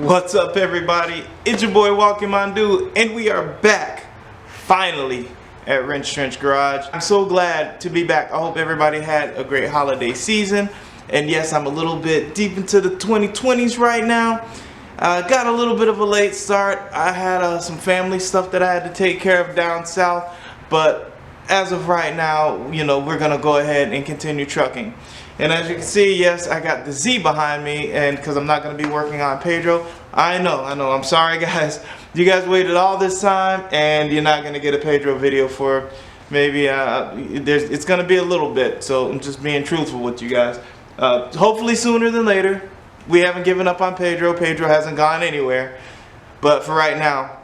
What's up, everybody? It's your boy Walking Mondu, and we are back finally at Wrenchtrenchers Garage. I'm so glad to be back. I hope everybody had a great holiday season. And yes, I'm a little bit deep into the 2020s right now. Got a little bit of a late start. I had some family stuff that I had to take care of down south, but as of right now, you know, we're gonna go ahead and continue trucking. And as you can see, yes, I got the Z behind me, and because I'm not going to be working on Pedro. I know, I'm sorry guys. You guys waited all this time, and you're not going to get a Pedro video for maybe, it's going to be a little bit, so I'm just being truthful with you guys. Hopefully sooner than later. We haven't given up on Pedro. Pedro hasn't gone anywhere. But for right now,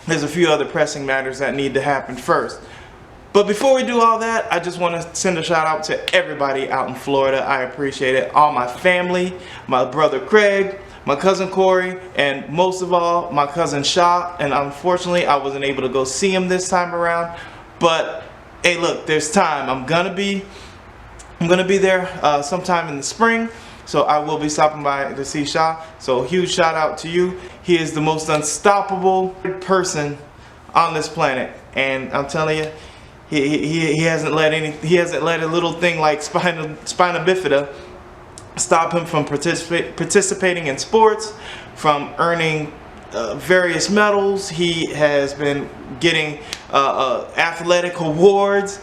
there's a few other pressing matters that need to happen first. But before we do all that, I just want to send a shout out to everybody out in Florida. I appreciate it. All my family, my brother Craig, my cousin Corey, and most of all, my cousin Shaw. And unfortunately, I wasn't able to go see him this time around. But hey, look, there's time. I'm gonna be there sometime in the spring. So I will be stopping by to see Shaw. So huge shout out to you. He is the most unstoppable person on this planet, and I'm telling you. He hasn't let a little thing like spina bifida stop him from participating in sports, from earning various medals. He has been getting athletic awards,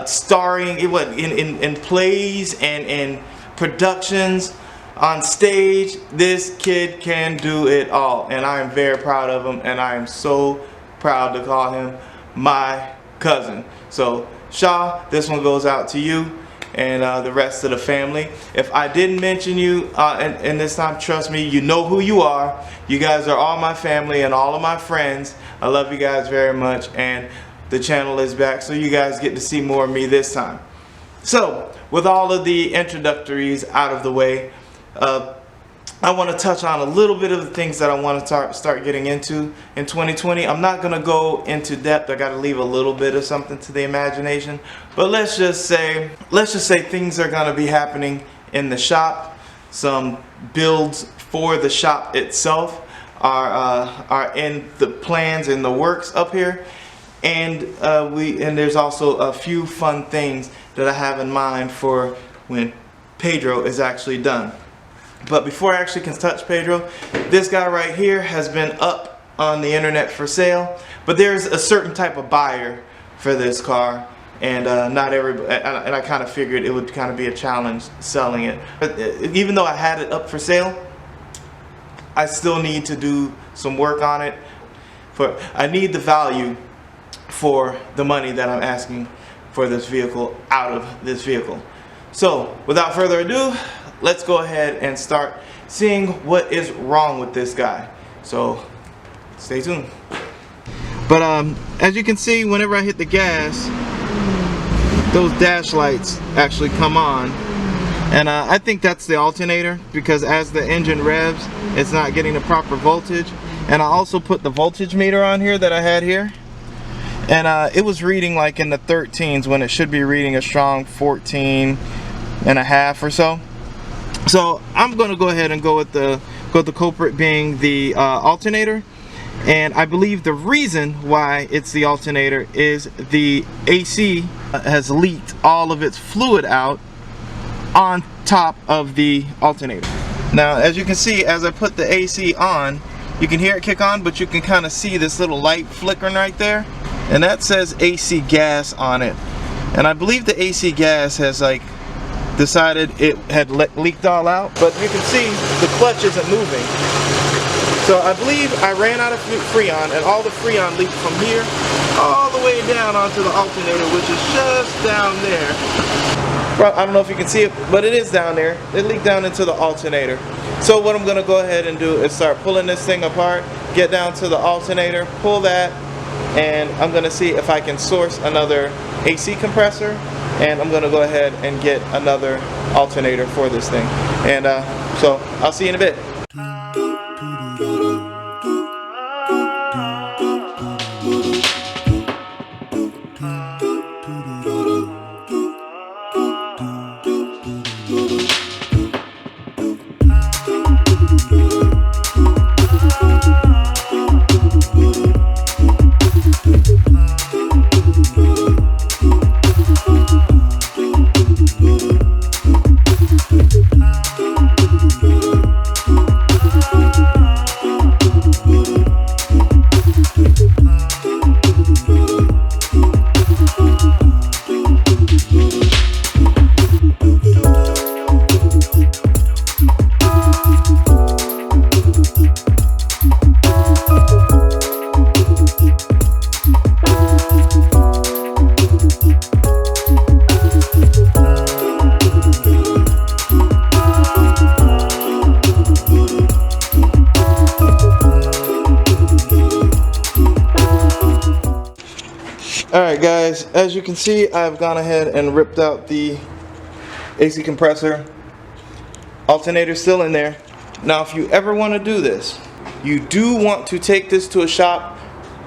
starring in plays and in productions on stage. This kid can do it all, and I am very proud of him, and I am so proud to call him my cousin. So Shaw, this one goes out to you and the rest of the family. If I didn't mention you in this time, trust me, you know who you are. You guys are all my family and all of my friends. I love you guys very much, and the channel is back, so you guys get to see more of me this time. So with all of the introductories out of the way, I want to touch on a little bit of the things that I want to start getting into in 2020. I'm not going to go into depth. I got to leave a little bit of something to the imagination. But let's just say things are going to be happening in the shop. Some builds for the shop itself are in the plans, in the works up here. And there's also a few fun things that I have in mind for when Pedro is actually done. But before I actually can touch Pedro, this guy right here has been up on the internet for sale. But there's a certain type of buyer for this car, and not everybody. And I kind of figured it would kind of be a challenge selling it. But even though I had it up for sale, I still need to do some work on it. I need the value for the money that I'm asking for this vehicle out of this vehicle. So without further ado, let's go ahead and start seeing what is wrong with this guy. So stay tuned. But as you can see, whenever I hit the gas, those dash lights actually come on, and I think that's the alternator, because as the engine revs, it's not getting the proper voltage. And I also put the voltage meter on here that I had here, and it was reading like in the 13s when it should be reading a strong 14.5 or so. So I'm going to go ahead and go with the culprit being the alternator, and I believe the reason why it's the alternator is the AC has leaked all of its fluid out on top of the alternator. Now, as you can see, as I put the AC on, you can hear it kick on, but you can kind of see this little light flickering right there, and that says AC gas on it. And I believe the AC gas has decided it had leaked all out, but you can see the clutch isn't moving. So I believe I ran out of Freon, and all the Freon leaked from here all the way down onto the alternator, which is just down there. Well, I don't know if you can see it, but it is down there. It leaked down into the alternator. So what I'm going to go ahead and do is start pulling this thing apart, get down to the alternator, pull that, and I'm going to see if I can source another AC compressor, and I'm going to go ahead and get another alternator for this thing. And so I'll see you in a bit. Alright guys, as you can see, I've gone ahead and ripped out the AC compressor. Alternator's still in there. Now if you ever want to do this, you do want to take this to a shop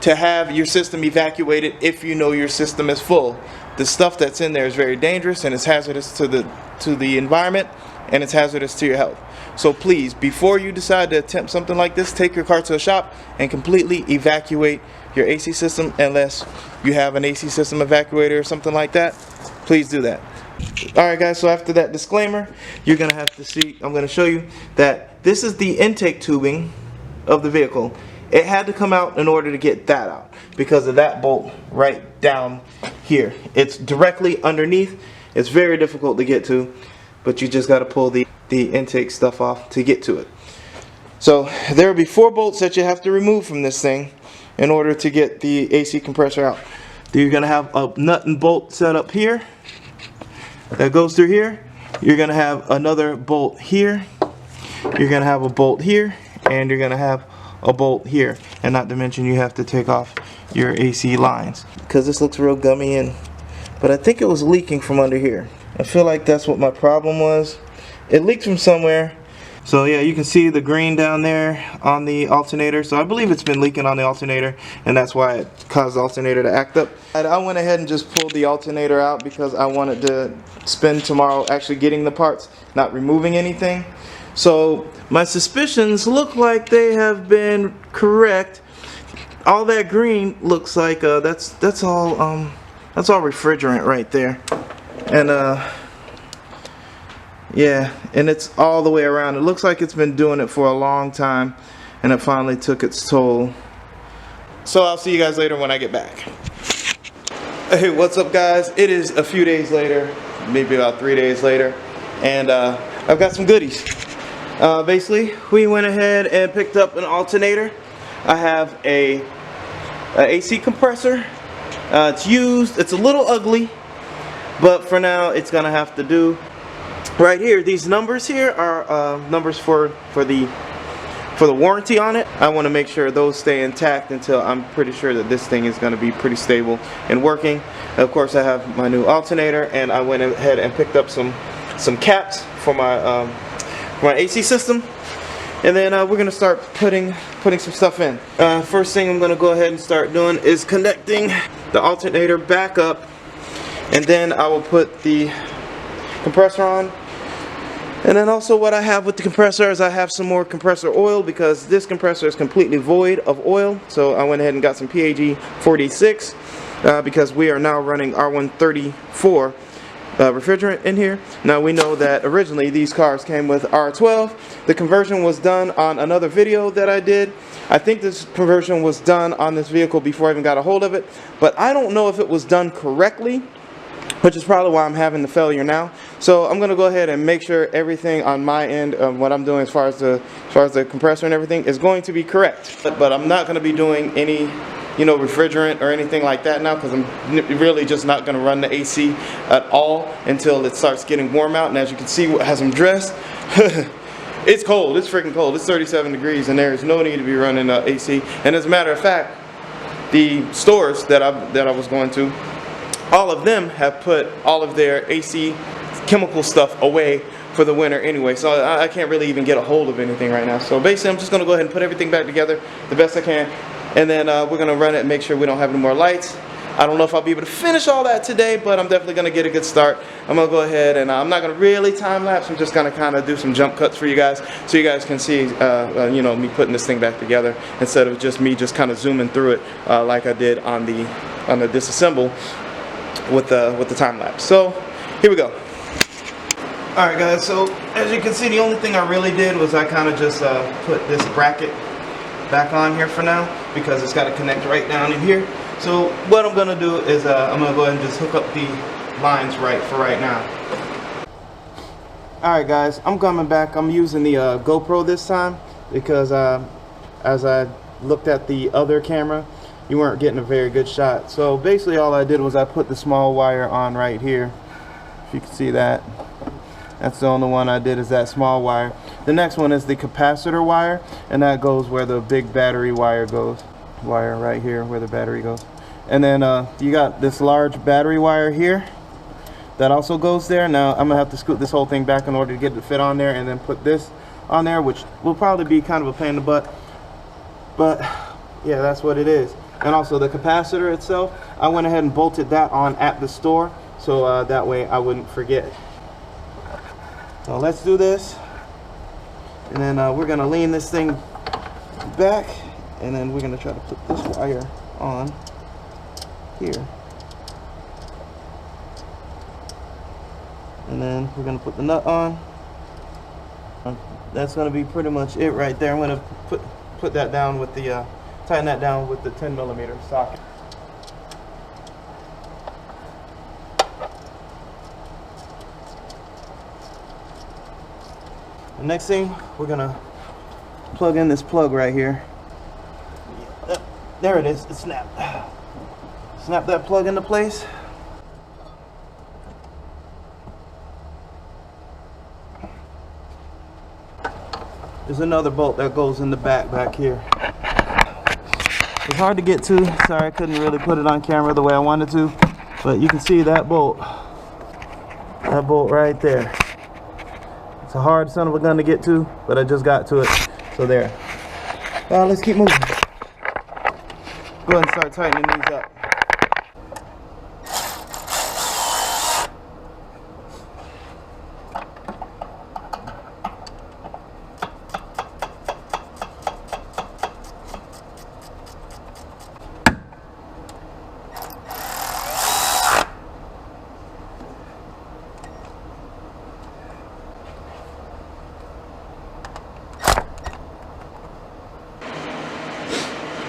to have your system evacuated if you know your system is full. The stuff that's in there is very dangerous and it's hazardous to the environment, and it's hazardous to your health. So please, before you decide to attempt something like this, take your car to a shop and completely evacuate your AC system. Unless you have an AC system evacuator or something like that, please do that. Alright guys, so after that disclaimer, you're going to have to see, I'm going to show you that this is the intake tubing of the vehicle. It had to come out in order to get that out because of that bolt right down here. It's directly underneath. It's very difficult to get to, but you just got to pull the intake stuff off to get to it. So there will be 4 bolts that you have to remove from this thing in order to get the AC compressor out. You're going to have a nut and bolt set up here that goes through here. You're going to have another bolt here. You're going to have a bolt here, and you're going to have a bolt here. And not to mention, you have to take off your AC lines because this looks real gummy, but I think it was leaking from under here. I feel like that's what my problem was. It leaked from somewhere. So yeah, you can see the green down there on the alternator. So I believe it's been leaking on the alternator, and that's why it caused the alternator to act up. I went ahead and just pulled the alternator out because I wanted to spend tomorrow actually getting the parts, not removing anything. So my suspicions look like they have been correct. All that green looks like that's all refrigerant right there, and yeah, and it's all the way around. It looks like it's been doing it for a long time, and it finally took its toll. So I'll see you guys later when I get back. Hey, what's up guys? It is a few days later, maybe about 3 days later, and I've got some goodies. Basically, we went ahead and picked up an alternator. I have a AC compressor. It's used. It's a little ugly, but for now it's gonna have to do. Right here, these numbers here are numbers for the warranty on it. I want to make sure those stay intact until I'm pretty sure that this thing is going to be pretty stable and working. Of course, I have my new alternator, and I went ahead and picked up some caps for my AC system, and then we're going to start putting some stuff in. First thing I'm going to go ahead and start doing is connecting the alternator back up, and then I will put the compressor on. And then also what I have with the compressor is I have some more compressor oil because this compressor is completely void of oil. So I went ahead and got some PAG 46 because we are now running R134 refrigerant in here. Now we know that originally these cars came with R12. The conversion was done on another video that I did. I think this conversion was done on this vehicle before I even got a hold of it, but I don't know if it was done correctly, which is probably why I'm having the failure now. So I'm gonna go ahead and make sure everything on my end of what I'm doing as far as the compressor and everything is going to be correct. But I'm not gonna be doing any, refrigerant or anything like that now, because I'm really just not gonna run the AC at all until it starts getting warm out. And as you can see, as I'm dressed, it's cold. It's freaking cold. It's 37 degrees, and there is no need to be running AC. And as a matter of fact, the stores that I was going to, all of them have put all of their AC chemical stuff away for the winter anyway, so I can't really even get a hold of anything right now. So basically I'm just going to go ahead and put everything back together the best I can, and then we're going to run it and make sure we don't have any more lights. I don't know if I'll be able to finish all that today, but I'm definitely going to get a good start. I'm going to go ahead and I'm not going to really time lapse. I'm just going to kind of do some jump cuts for you guys so you guys can see me putting this thing back together instead of just me just kind of zooming through it like I did on the disassemble with the time lapse. So here we go. Alright guys, so as you can see, the only thing I really did was I kind of just put this bracket back on here for now because it's got to connect right down in here. So what I'm going to do is I'm going to go ahead and just hook up the lines for right now. Alright guys, I'm coming back. I'm using the GoPro this time because as I looked at the other camera, you weren't getting a very good shot. So basically all I did was I put the small wire on right here. If you can see that. That's the only one I did, is that small wire. The next one is the capacitor wire, and that goes where the big battery wire goes. Wire right here where the battery goes. And then you got this large battery wire here that also goes there. Now I'm gonna have to scoot this whole thing back in order to get it to fit on there, and then put this on there, which will probably be kind of a pain in the butt, but yeah, that's what it is. And also the capacitor itself, I went ahead and bolted that on at the store, so that way I wouldn't forget. So let's do this, and then we're gonna lean this thing back, and then we're gonna try to put this wire on here, and then we're gonna put the nut on. That's gonna be pretty much it right there. I'm gonna put that down with the tighten that down with the 10mm socket. The next thing, we're gonna plug in this plug right here. There it is. It snapped. Snap that plug into place. There's another bolt that goes in the back here. It's hard to get to. Sorry, I couldn't really put it on camera the way I wanted to, but you can see that bolt right there. It's a hard son of a gun to get to, but I just got to it. So there. Let's keep moving. Go ahead and start tightening these up.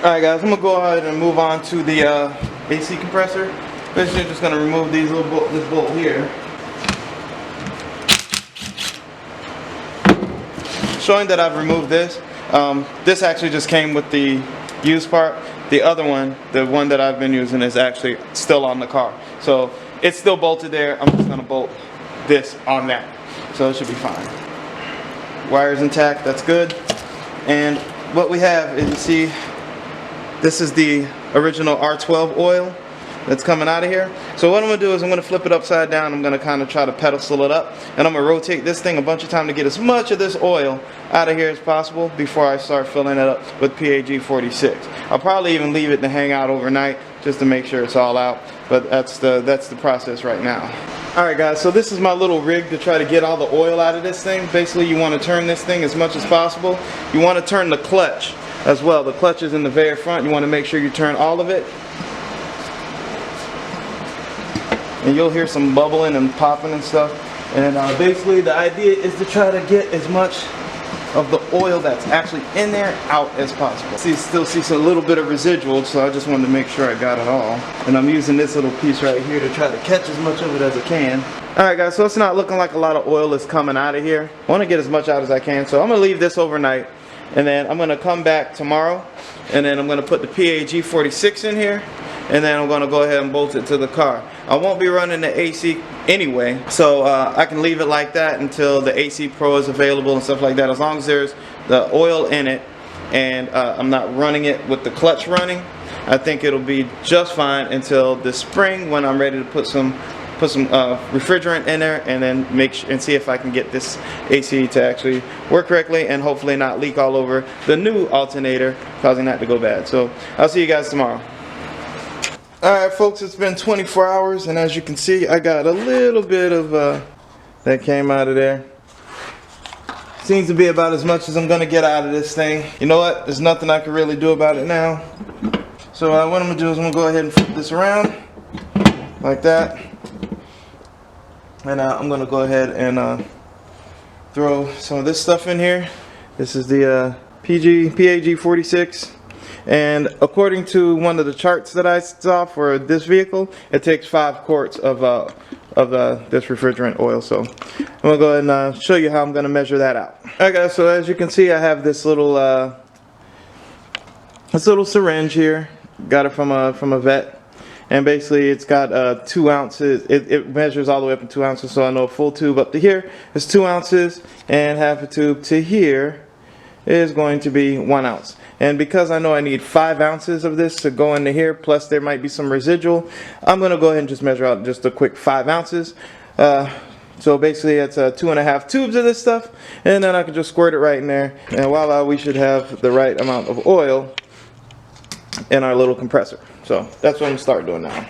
Alright guys, I'm going to go ahead and move on to the AC compressor. Basically just going to remove these this bolt here. Showing that I've removed this. This actually just came with the used part. The other one, the one that I've been using, is actually still on the car. So it's still bolted there. I'm just going to bolt this on that. So it should be fine. Wire's intact, that's good. And what we have is, you see, this is the original R12 oil that's coming out of here. So what I'm going to do is I'm going to flip it upside down. I'm going to kind of try to pedestal it up, and I'm going to rotate this thing a bunch of times to get as much of this oil out of here as possible before I start filling it up with PAG 46. I'll probably even leave it to hang out overnight just to make sure it's all out, but that's the process right now. Alright guys, so this is my little rig to try to get all the oil out of this thing. Basically you want to turn this thing as much as possible. You want to turn the clutch as well. The clutch is in the very front. You want to make sure you turn all of it. And you'll hear some bubbling and popping and stuff. And basically the idea is to try to get as much of the oil that's actually in there out as possible. Still see a little bit of residual, so I just wanted to make sure I got it all. And I'm using this little piece right here to try to catch as much of it as I can. Alright guys, so it's not looking like a lot of oil is coming out of here. I want to get as much out as I can, so I'm going to leave this overnight. And then I'm going to come back tomorrow, and then I'm going to put the PAG 46 in here, and then I'm going to go ahead and bolt it to the car. I won't be running the AC anyway, so I can leave it like that until the AC Pro is available and stuff like that. As long as there's the oil in it and I'm not running it with the clutch running, I think it'll be just fine until the spring when I'm ready to put some refrigerant in there, and then see if I can get this AC to actually work correctly and hopefully not leak all over the new alternator, causing that to go bad. So I'll see you guys tomorrow. Alright folks, it's been 24 hours, and as you can see, I got a little bit of that came out of there. Seems to be about as much as I'm gonna get out of this thing. You know what? There's nothing I can really do about it now. So what I'm gonna do is I'm gonna go ahead and flip this around like that. And I'm going to go ahead and throw some of this stuff in here. This is the PAG 46. And according to one of the charts that I saw for this vehicle, it takes 5 quarts of this refrigerant oil. So I'm going to go ahead and show you how I'm going to measure that out. Alright guys, so as you can see, I have this little syringe here. Got it from a vet. And basically it's got 2 ounces. It measures all the way up to 2 ounces, so I know a full tube up to here is 2 ounces, and half a tube to here is going to be 1 ounce. And because I know I need 5 ounces of this to go into here, plus there might be some residual, I'm going to go ahead and just measure out just a quick 5 ounces. So basically it's 2.5 tubes of this stuff, and then I can just squirt it right in there, and voila, we should have the right amount of oil in our little compressor. So that's what I'm going to start doing now.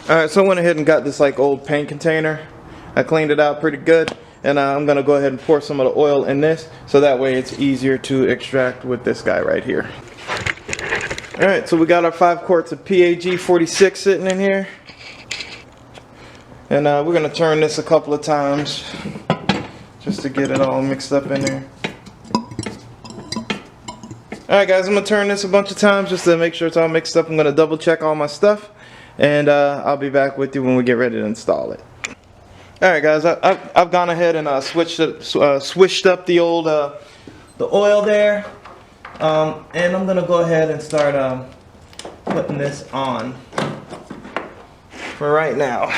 Alright, so I went ahead and got this like old paint container. I cleaned it out pretty good, and I'm going to go ahead and pour some of the oil in this, so that way it's easier to extract with this guy right here. Alright, so we got our 5 quarts of PAG 46 sitting in here. And we're going to turn this a couple of times just to get it all mixed up in there. Alright guys, I'm going to turn this a bunch of times just to make sure it's all mixed up. I'm going to double check all my stuff, and I'll be back with you when we get ready to install it. Alright guys, I've gone ahead and swished up the old the oil there, and I'm going to go ahead and start putting this on for right now.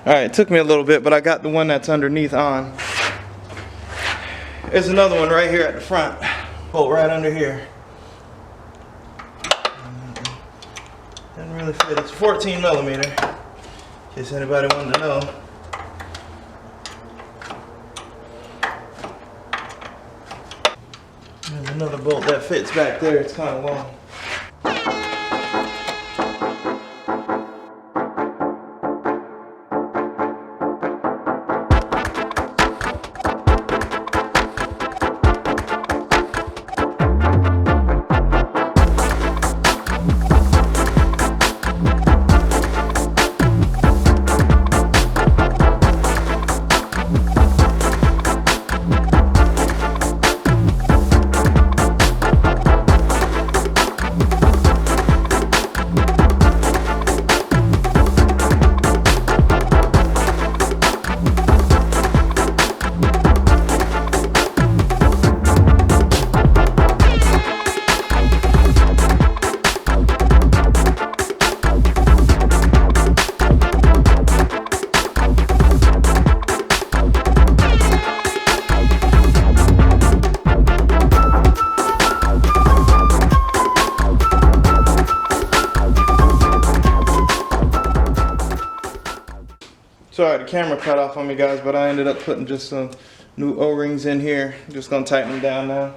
Alright, it took me a little bit, but I got the one that's underneath on. There's another one right here at the front. Bolt right under here. Doesn't really fit. It's 14 millimeter. In case anybody wanted to know. There's another bolt that fits back there. It's kind of long. Sorry, the camera cut off on me guys, but I ended up putting just some new O-rings in here. I'm just gonna tighten them down now.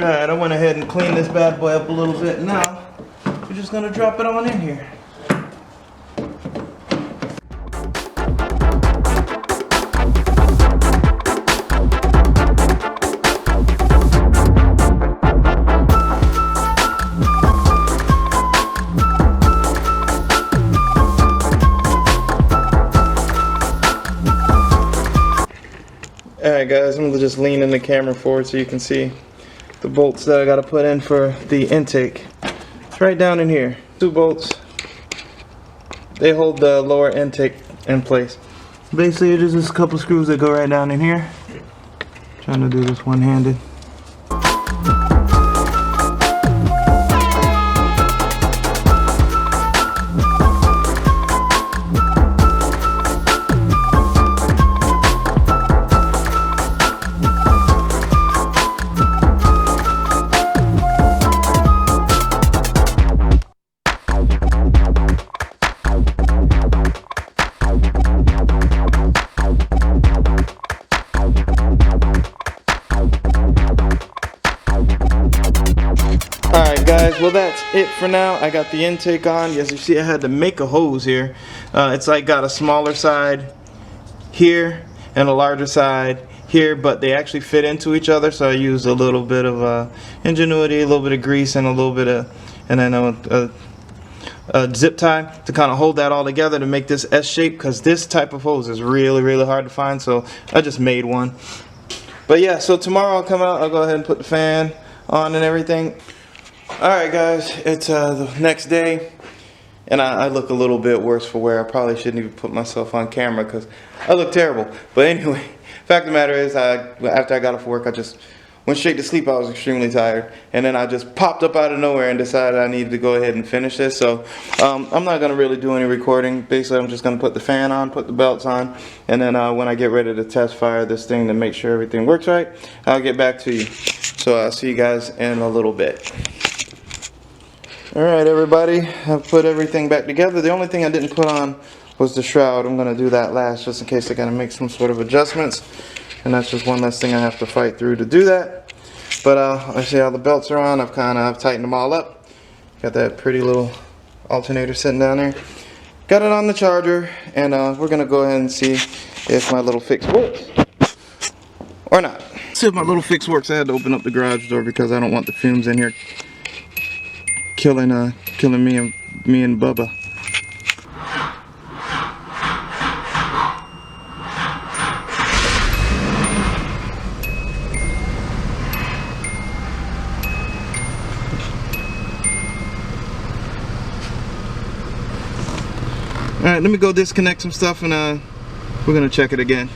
Alright, I went ahead and cleaned this bad boy up a little bit. Now, we're just going to drop it on in here. Alright guys, I'm going to just lean in the camera forward so you can see the bolts that I got to put in for the intake. It's right down in here. 2 bolts. They hold the lower intake in place. Basically, there's just a couple screws that go right down in here. Trying to do this one-handed. well that's it for now. I got the intake on. As you see, I had to make a hose here. It's like got a smaller side here and a larger side here, but they actually fit into each other, so I used a little bit of ingenuity, a little bit of grease, and a little bit of, and then a zip tie to kind of hold that all together to make this S shape, because this type of hose is really hard to find, so I just made one. But yeah, so tomorrow I'll come out, I'll go ahead and put the fan on and everything. Alright guys, it's the next day, and I look a little bit worse for wear. I probably shouldn't even put myself on camera because I look terrible. But anyway, fact of the matter is, after I got off work, I just went straight to sleep. I was extremely tired, and then I just popped up out of nowhere and decided I needed to go ahead and finish this. So I'm not going to really do any recording. Basically, I'm just going to put the fan on, put the belts on, and then when I get ready to test fire this thing to make sure everything works right, I'll get back to you. So I'll see you guys in a little bit. Alright everybody, I've put everything back together. The only thing I didn't put on was the shroud. I'm going to do that last just in case I got to make some sort of adjustments. And that's just one less thing I have to fight through to do that. But I see how the belts are on. I've tightened them all up. Got that pretty little alternator sitting down there. Got it on the charger, and we're going to go ahead and see if my little fix works. Or not. See if my little fix works. I had to open up the garage door because I don't want the fumes in here killing me and Bubba. Alright, let me go disconnect some stuff, and we're gonna check it again.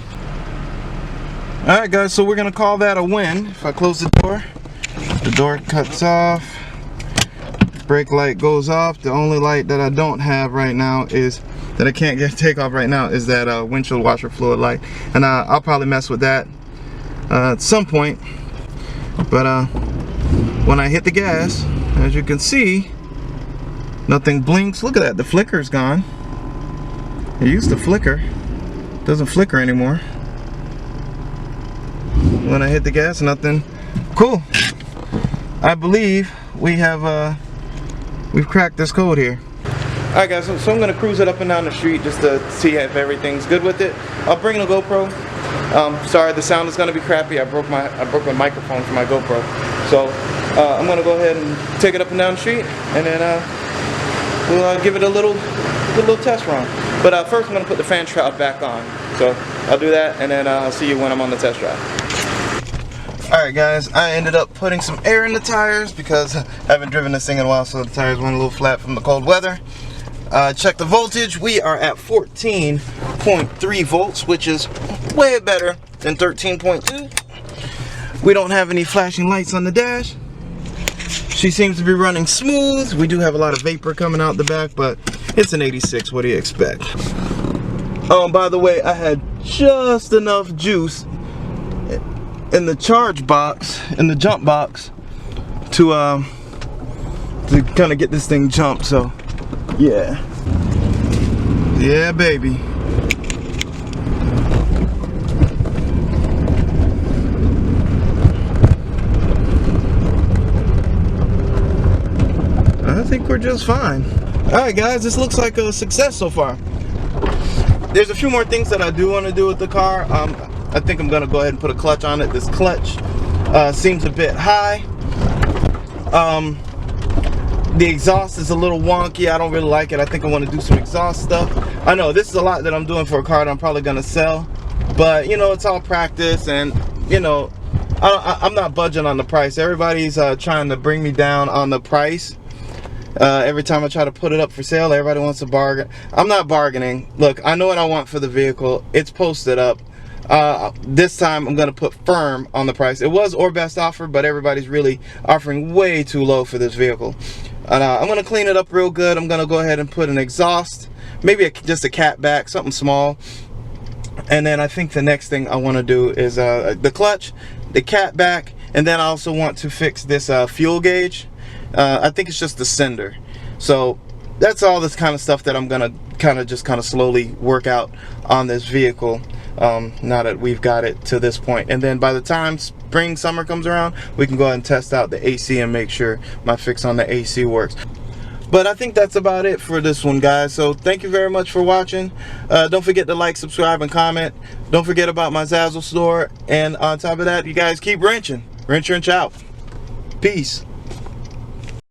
Alright guys, so we're gonna call that a win. If I close the door cuts off. Brake light goes off. The only light that I don't have right now is that I can't take off right now is that windshield washer fluid light, and I'll probably mess with that at some point. But when I hit the gas, as you can see, nothing blinks. Look at that, the flicker's gone. It used to flicker, doesn't flicker anymore. When I hit the gas, nothing. Cool. I believe we have we've cracked this code here. Alright guys, so I'm going to cruise it up and down the street just to see if everything's good with it. I'll bring the GoPro. Sorry, the sound is going to be crappy. I broke my microphone for my GoPro. So I'm going to go ahead and take it up and down the street, and then we'll give it a little test run. But first I'm going to put the fan shroud back on. So I'll do that, and then I'll see you when I'm on the test drive. Alright guys, I ended up putting some air in the tires because I haven't driven this thing in a while, so the tires went a little flat from the cold weather. Check the voltage. We are at 14.3 volts, which is way better than 13.2. We don't have any flashing lights on the dash. She seems to be running smooth. We do have a lot of vapor coming out the back, but it's an 86. What do you expect? By the way, I had just enough juice in the charge box, in the jump box, to kind of get this thing jumped. So yeah baby. I think we're just fine. Alright guys, this looks like a success so far. There's a few more things that I do want to do with the car. I think I'm gonna go ahead and put a clutch on it. This clutch seems a bit high. The exhaust is a little wonky. I don't really like it. I think I want to do some exhaust stuff. I know this is a lot that I'm doing for a car that I'm probably gonna sell, but you know, it's all practice, and you know, I'm not budging on the price. Everybody's trying to bring me down on the price. Every time I try to put it up for sale, everybody wants to bargain. I'm not bargaining. Look, I know what I want for the vehicle. It's posted up. This time I'm gonna put firm on the price. It was or best offer, but everybody's really offering way too low for this vehicle. And I'm gonna clean it up real good. I'm gonna go ahead and put an exhaust, maybe just a cat back, something small. And then I think the next thing I want to do is the clutch, the cat back, and then I also want to fix this fuel gauge. I think it's just the sender. So that's all this kind of stuff that I'm gonna kind of slowly work out on this vehicle. now that we've got it to this point. And then by the time spring, summer comes around, we can go ahead and test out the AC and make sure my fix on the AC works. But I think that's about it for this one, guys. So thank you very much for watching. Don't forget to like, subscribe, and comment. Don't forget about my Zazzle store. And on top of that, you guys keep wrenching. Wrench out. Peace.